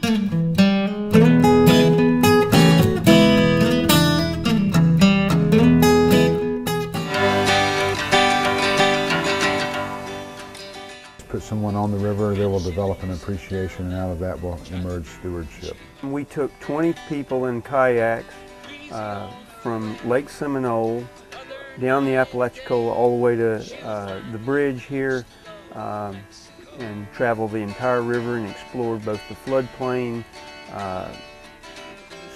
Put someone on the river, they will develop an appreciation, and out of that will emerge stewardship. We took 20 people in kayaks from Lake Seminole down the Apalachicola all the way to the bridge here, and traveled the entire river and explored both the floodplain,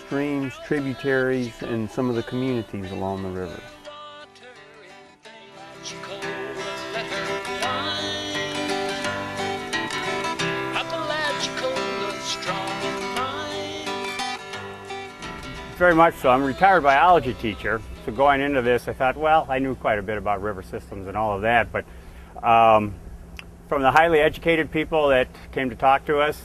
streams, tributaries, and some of the communities along the river. Very much so. I'm a retired biology teacher, so going into this I thought, well, I knew quite a bit about river systems and all of that, but from the highly educated people that came to talk to us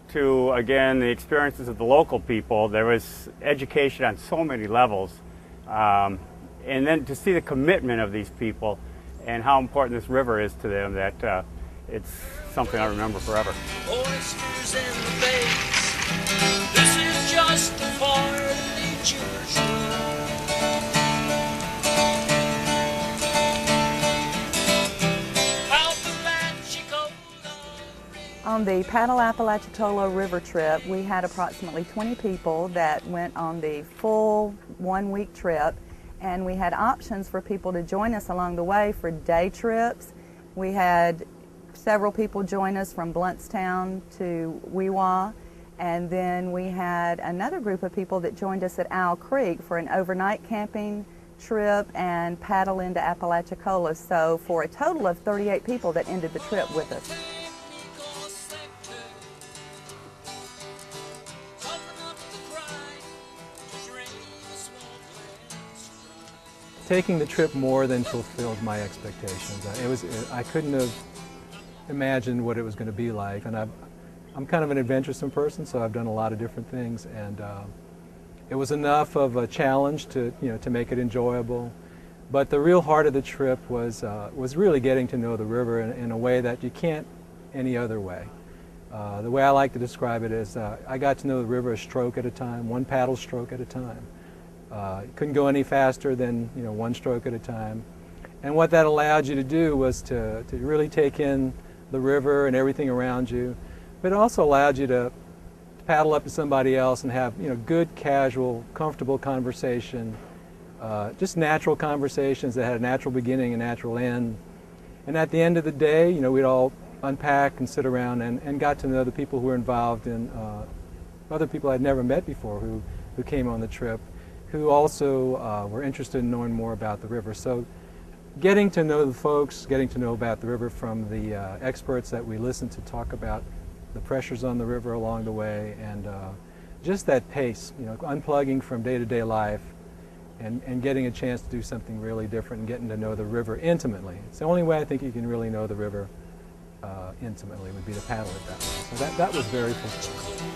to, again, the experiences of the local people, there was education on so many levels. And then to see the commitment of these people and how important this river is to them, that it's something I remember forever. Oysters in the bays. This is just a part of nature's show. On the Paddle Apalachicola River trip, we had approximately 20 people that went on the full one-week trip, and we had options for people to join us along the way for day trips. We had several people join us from Bluntstown to Weewa, and then we had another group of people that joined us at Owl Creek for an overnight camping trip and paddle into Apalachicola. So for a total of 38 people that ended the trip with us. Taking the trip more than fulfilled my expectations. I couldn't have imagined what it was going to be like, and I'm kind of an adventuresome person, so I've done a lot of different things, and it was enough of a challenge to make it enjoyable. But the real heart of the trip was really getting to know the river in a way that you can't any other way. The way I like to describe it is I got to know the river a stroke at a time, one paddle stroke at a time. Couldn't go any faster than one stroke at a time. And what that allowed you to do was to really take in the river and everything around you, but it also allowed you to paddle up to somebody else and have good, casual, comfortable conversation, just natural conversations that had a natural beginning and natural end. And at the end of the day, we'd all unpack and sit around and got to know the people who were involved in other people I'd never met before who came on the trip, who also were interested in knowing more about the river. So getting to know the folks, getting to know about the river from the experts that we listened to talk about the pressures on the river along the way, and just that pace, unplugging from day-to-day life and getting a chance to do something really different and getting to know the river intimately. It's the only way I think you can really know the river intimately would be to paddle it that way. So that was very fulfilling.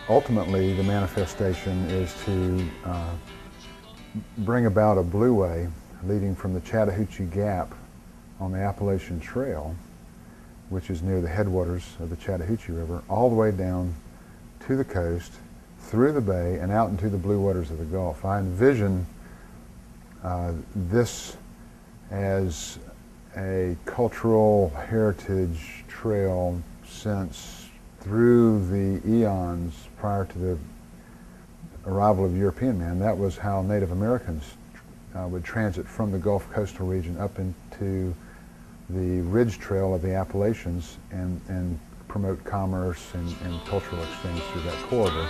Ultimately, the manifestation is to bring about a blueway leading from the Chattahoochee Gap on the Appalachian Trail, which is near the headwaters of the Chattahoochee River, all the way down to the coast, through the bay, and out into the blue waters of the Gulf. I envision this as a cultural heritage trail since through the eons prior to the arrival of European man. That was how Native Americans would transit from the Gulf coastal region up into the ridge trail of the Appalachians and promote commerce and cultural exchange through that corridor.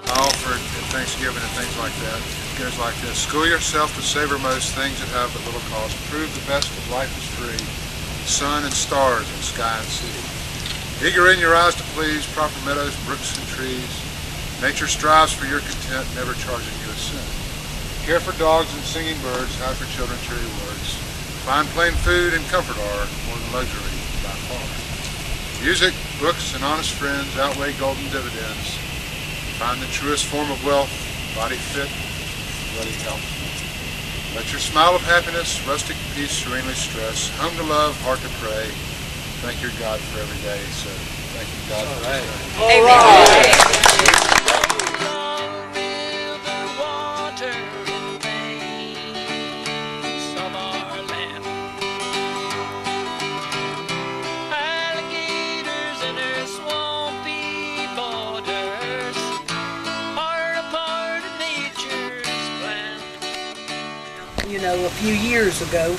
I offer at Thanksgiving and things like that. It goes like this: school yourself to savor most things that have but little cost. Prove the best of life is free. Sun and stars and sky and sea. Eager in your eyes to please, proper meadows, brooks and trees. Nature strives for your content, never charging you a cent. Care for dogs and singing birds, hide for children cheery words. Fine plain food and comfort are more than luxury by far. Music, books, and honest friends outweigh golden dividends. Find the truest form of wealth, body fit, bloody health. Let your smile of happiness, rustic peace serenely stress. Home to love, heart to pray. Thank your God for every day. So thank you, God, for this day. You know, a few years ago,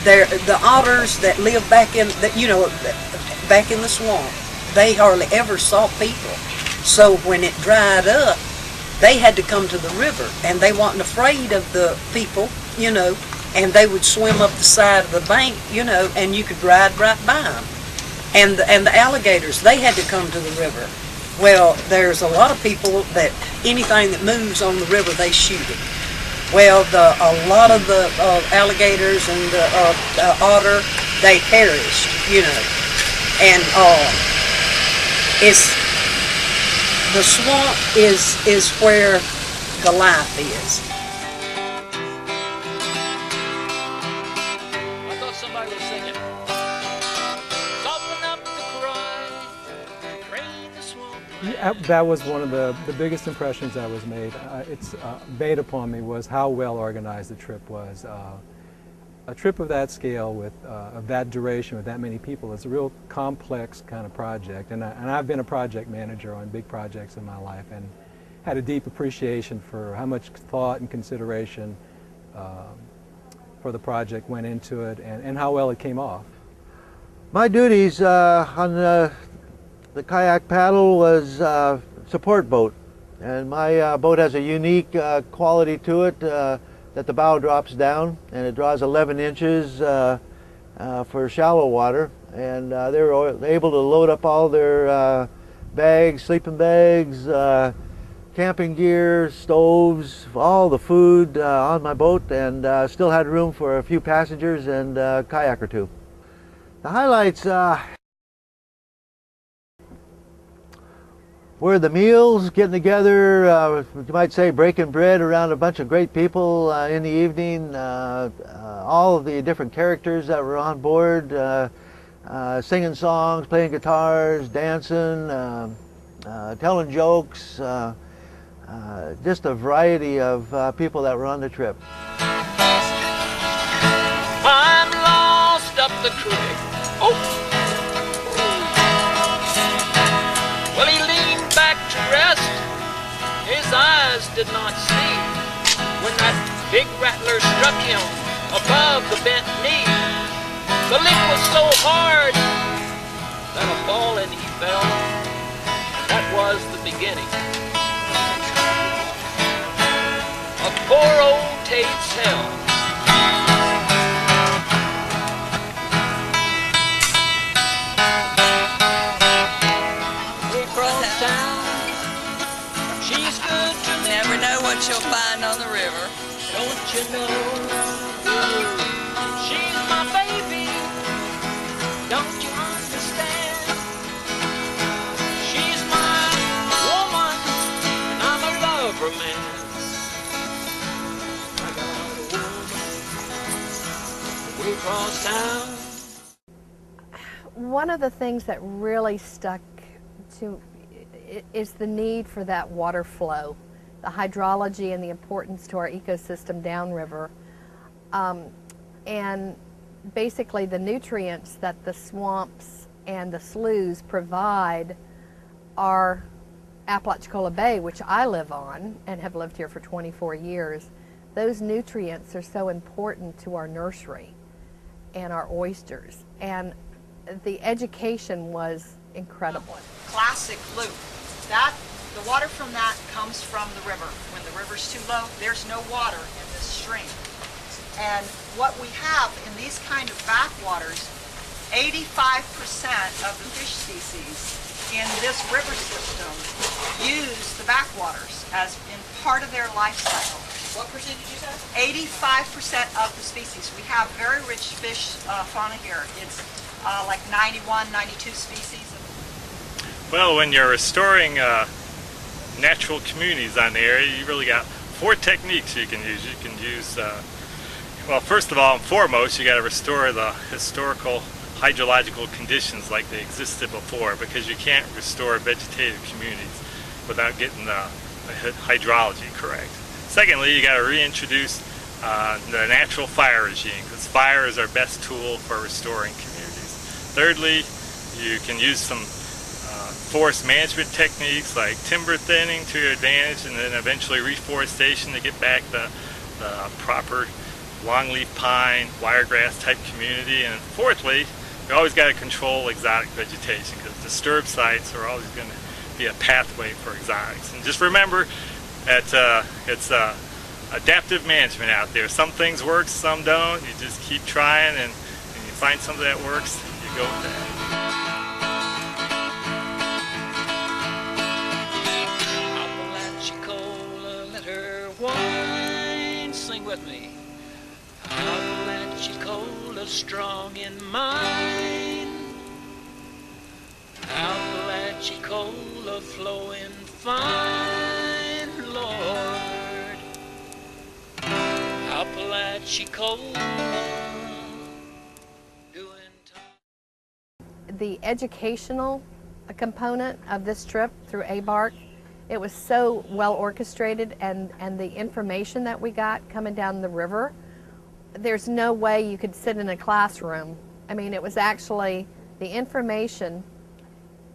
the otters that live back in back in the swamp, they hardly ever saw people. So when it dried up, they had to come to the river, and they wasn't afraid of the people, you know, and they would swim up the side of the bank, you know, and you could ride right by them. And the alligators, they had to come to the river. Well, there's a lot of people that anything that moves on the river, they shoot it. Well, a lot of the alligators and the otter, they perished, you know. And the swamp is where the life is. I thought somebody was singing. Soften up the cry, drain the swamp. Yeah, that was one of the biggest impressions I was made. It's made upon me was how well organized the trip was. A trip of that scale with of that duration with that many people is a real complex kind of project, and I've been a project manager on big projects in my life and had a deep appreciation for how much thought and consideration for the project went into it and how well it came off. My duties on the kayak paddle was support boat, and my boat has a unique quality to it that the bow drops down, and it draws 11 inches for shallow water, and they were able to load up all their bags, sleeping bags, camping gear, stoves, all the food on my boat, and still had room for a few passengers and a kayak or two. The highlights were the meals, getting together, you might say breaking bread around a bunch of great people in the evening, all of the different characters that were on board, singing songs, playing guitars, dancing, telling jokes, just a variety of people that were on the trip. I'm lost up the creek. Oh! Well, he leaned back to rest. His eyes did not see when that big rattler struck him above the bent knee. The lick was so hard that a ball and he fell. That was the beginning of poor old Tate's hell. She's good to me. Never know what you'll find on the river. Don't you know? She's my baby. Don't you understand? She's my woman, and I'm a lover man. I got a woman way across town. One of the things that really stuck to is the need for that water flow, the hydrology and the importance to our ecosystem downriver, and basically the nutrients that the swamps and the sloughs provide our Apalachicola Bay, which I live on and have lived here for 24 years. Those nutrients are so important to our nursery and our oysters, and the education was incredible. Classic loop. The water from that comes from the river. When the river's too low, there's no water in this stream. And what we have in these kind of backwaters, 85% of the fish species in this river system use the backwaters as in part of their life cycle. What percentage you said? 85% of the species. We have very rich fish fauna here. It's like 91, 92 species. Well, when you're restoring natural communities on the area, you really got 4 techniques you can use. You can use, well, first of all and foremost, you got to restore the historical hydrological conditions like they existed before, because you can't restore vegetative communities without getting the hydrology correct. Secondly, you got to reintroduce the natural fire regime, because fire is our best tool for restoring communities. Thirdly, you can use some forest management techniques like timber thinning to your advantage, and then eventually reforestation to get back the proper longleaf pine, wiregrass type community. And fourthly, you always got to control exotic vegetation, because disturbed sites are always going to be a pathway for exotics. And just remember that it's adaptive management out there. Some things work, some don't. You just keep trying, and you find something that works, you go with that. Apalachicola, let her wine, sing with me. Apalachicola, strong in mind. Apalachicola, flowing fine, Lord. Apalachicola, doing time. The educational component of this trip through ABARC, it was so well orchestrated, and the information that we got coming down the river, there's no way you could sit in a classroom. I mean, it was actually the information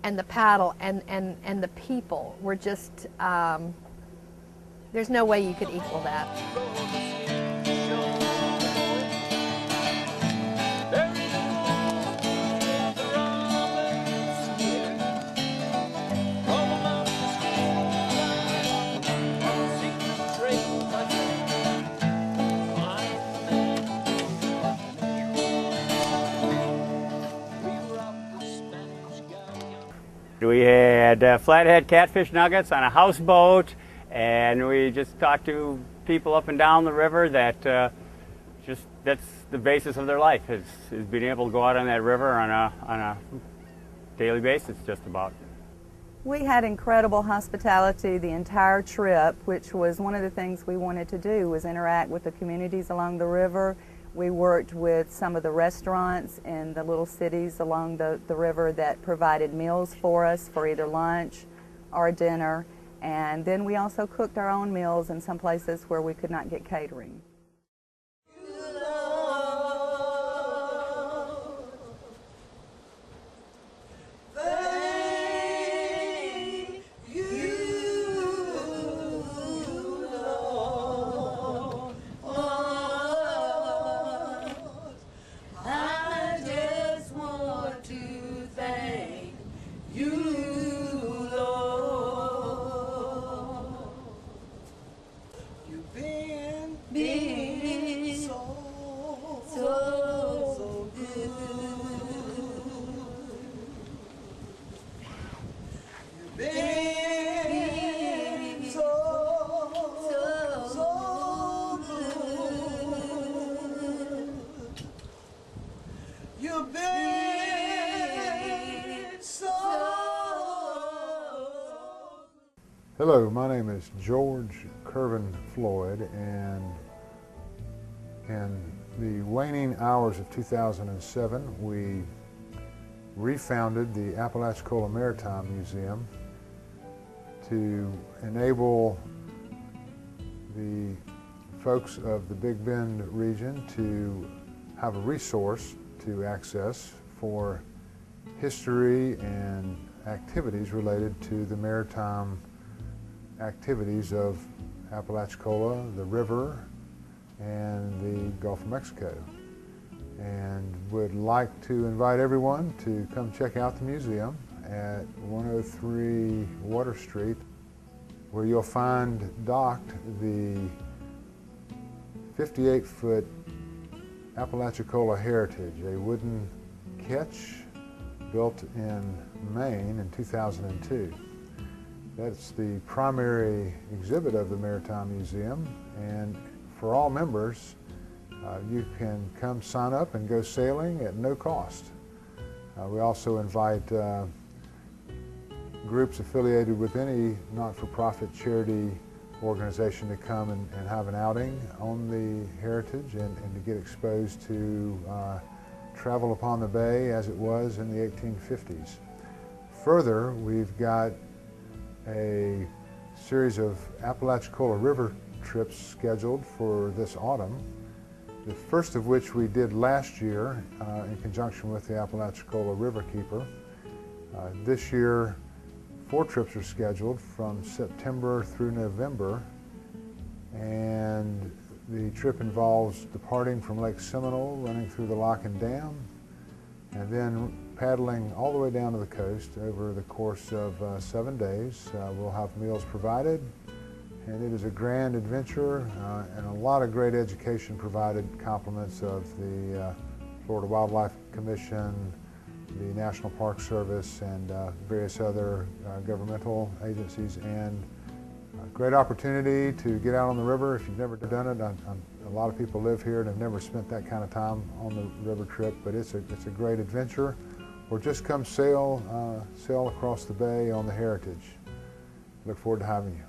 and the paddle and the people were just, there's no way you could equal that. We had flathead catfish nuggets on a houseboat, and we just talked to people up and down the river that that's the basis of their life, is being able to go out on that river on a daily basis just about. We had incredible hospitality the entire trip, which was one of the things we wanted to do, was interact with the communities along the river. We worked with some of the restaurants in the little cities along the river that provided meals for us for either lunch or dinner. And then we also cooked our own meals in some places where we could not get catering. Hello, my name is George Kervin Floyd, and in the waning hours of 2007, we refounded the Apalachicola Maritime Museum to enable the folks of the Big Bend region to have a resource to access for history and activities related to the maritime activities of Apalachicola, the river, and the Gulf of Mexico. And would like to invite everyone to come check out the museum at 103 Water Street, where you'll find docked the 58-foot Apalachicola Heritage, a wooden ketch built in Maine in 2002. That's the primary exhibit of the Maritime Museum, and for all members, you can come sign up and go sailing at no cost. We also invite groups affiliated with any not-for-profit charity organization to come and have an outing on the heritage and to get exposed to travel upon the bay as it was in the 1850s. Further, we've got a series of Apalachicola River trips scheduled for this autumn, the first of which we did last year in conjunction with the Apalachicola River Keeper. This year, 4 trips are scheduled from September through November, and the trip involves departing from Lake Seminole, running through the lock and dam, and then paddling all the way down to the coast over the course of 7 days. We'll have meals provided, and it is a grand adventure and a lot of great education provided, compliments of the Florida Wildlife Commission, the National Park Service, and various other governmental agencies, and a great opportunity to get out on the river if you've never done it. A lot of people live here and have never spent that kind of time on the river trip, but it's a great adventure. Or just come sail across the bay on the heritage. Look forward to having you.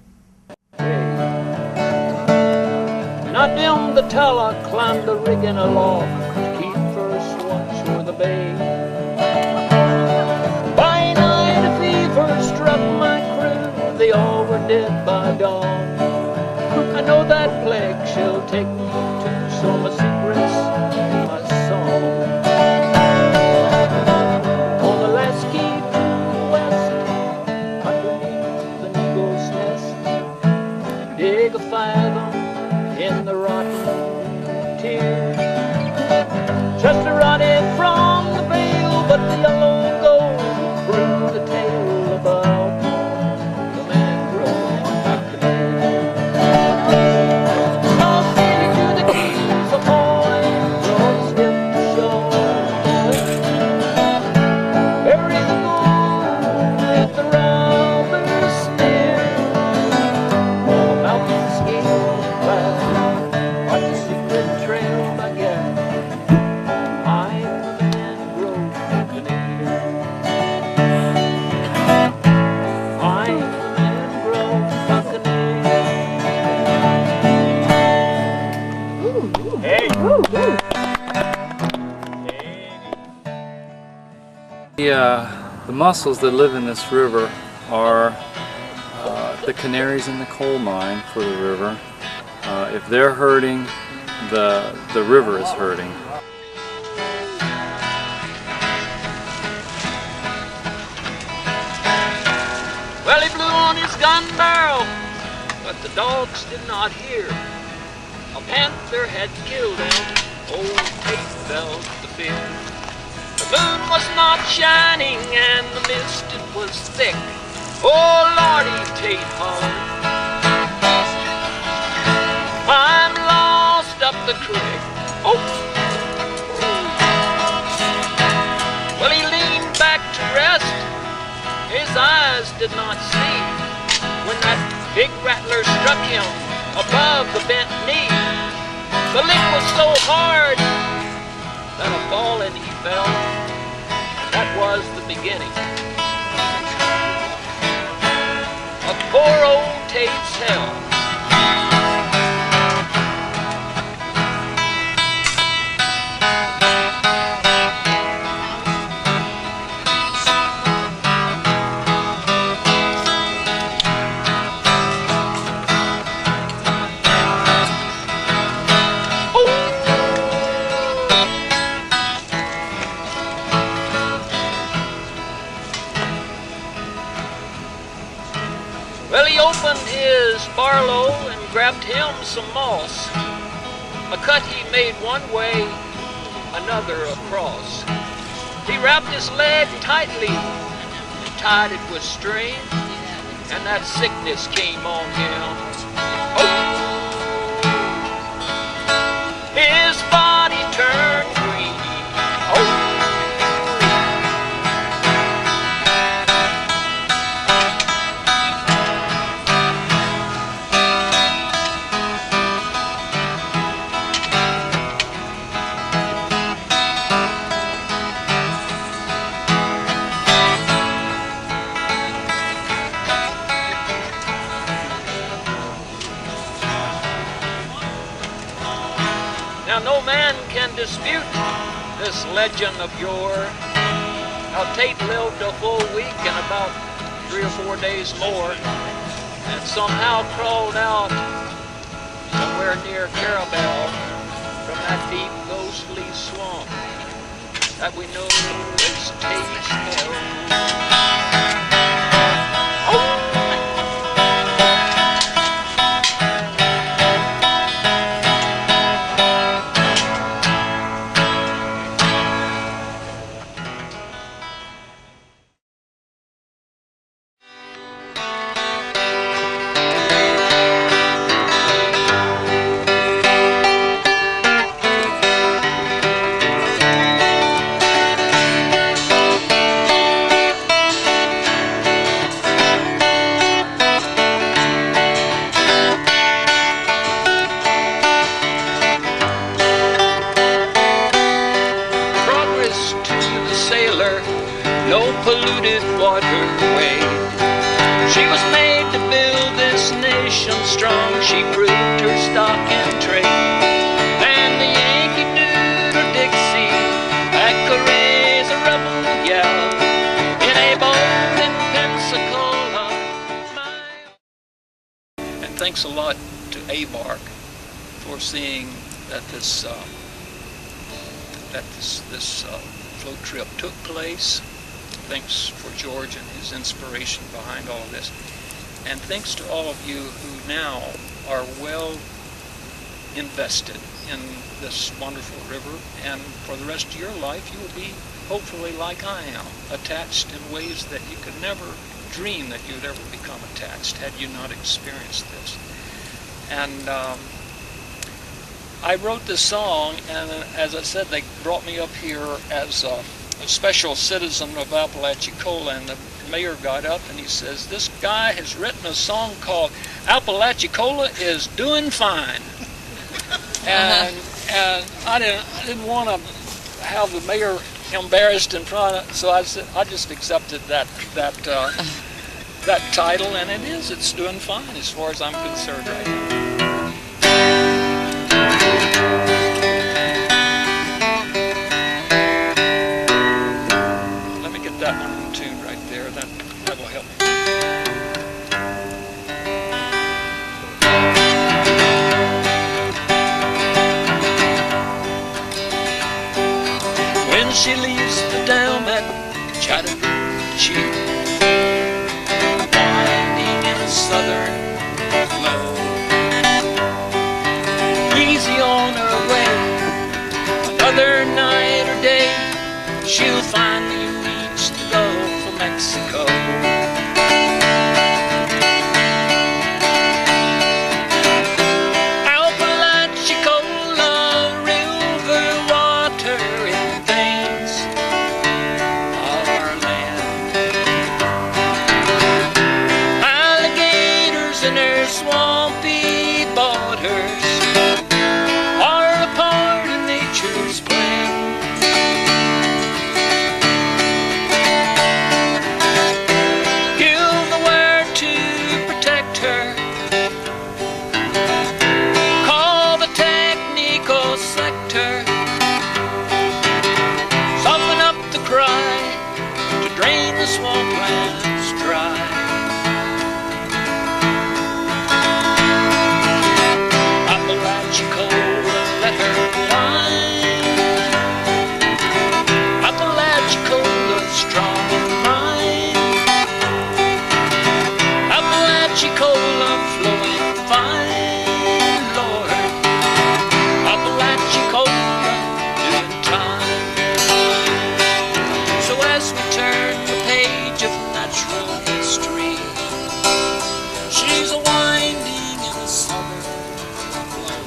Not down the tiller, climbed the rigging aloft to keep first watch o'er the bay. By night a fever struck my crew, they all were dead by dawn. I know that plague shall take me to some secrets in my song. On the last key to the west, underneath the eagle's nest, dig a fathom in the rotten tears. Just a rotted from the veil, but the yellow gold through the tail about the mangrove buccaneer. I'll see you to the keys of Hawaii, don't skip the shore. Bury the gold at the robber's snare. On the mountain scale glass, like a secret trail again. I'm the mangrove buccaneer. I'm the mangrove buccaneer. Hey! The mussels that live in this river are the canaries in the coal mine for the river. If they're hurting, the river is hurting. Well, he blew on his gun barrel, but the dogs did not hear. A panther had killed him, old Tate felt the fear. The moon was not shining and the mist it was thick. Oh Lordy, Tate hollered, I'm lost up the creek. Oh. Well, he leaned back to rest. His eyes did not see when that big rattler struck him above the bent knee. The lick was so hard that a falling he fell. That was the beginning of poor old Tate's hell. Well, he opened his barlow and grabbed him some moss. A cut he made one way, another across. He wrapped his leg tightly and tied it with string, and that sickness came on him. Oh. His body turned green. Oh. dispute this legend of yore. Now Tate lived a full week and about 3 or 4 days more, and somehow crawled out somewhere near Carabel from that deep ghostly swamp that we know as Tate's Hell. No polluted waterway. She was made to build this nation strong. She proved her stock and trade. And the Yankee Doodle Dixie that could raise a rebel yell in a boat in Pensacola. And thanks a lot to ABARC for seeing that this float trip took place. Thanks for George and his inspiration behind all of this. And thanks to all of you who now are well invested in this wonderful river. And for the rest of your life, you will be, hopefully like I am, attached in ways that you could never dream that you'd ever become attached had you not experienced this. And I wrote this song, and as I said, they brought me up here as a special citizen of Apalachicola, and the mayor got up and he says, "This guy has written a song called Apalachicola is Doing Fine." And I didn't want to have the mayor embarrassed in front of, so I said, I just accepted that title, and it's doing fine as far as I'm concerned right now. That one in tune right there, that will help me. When she leaves the dam at Chattahoochee, winding in a southern flow, easy on her way, another night or day, she'll finally the Gulf of Mexico. Apalachicola River water in veins of our land. Alligators in their swampy borders are a part of nature's plan. Swamplands dry. Apalachicola, let her wind. Apalachicola, strong in mind. Apalachicola, flowing fine, Lord. Apalachicola, doing time. So as we turn page of natural history, she's a winding in the southern glow.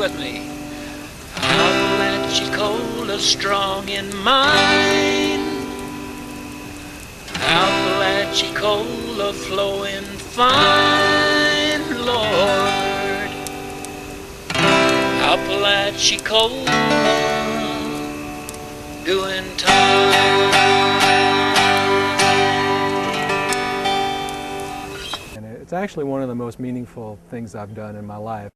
with me. Apalachicola strong in mind, Apalachicola flowing fine, Lord. Apalachicola doing time. And it's actually one of the most meaningful things I've done in my life.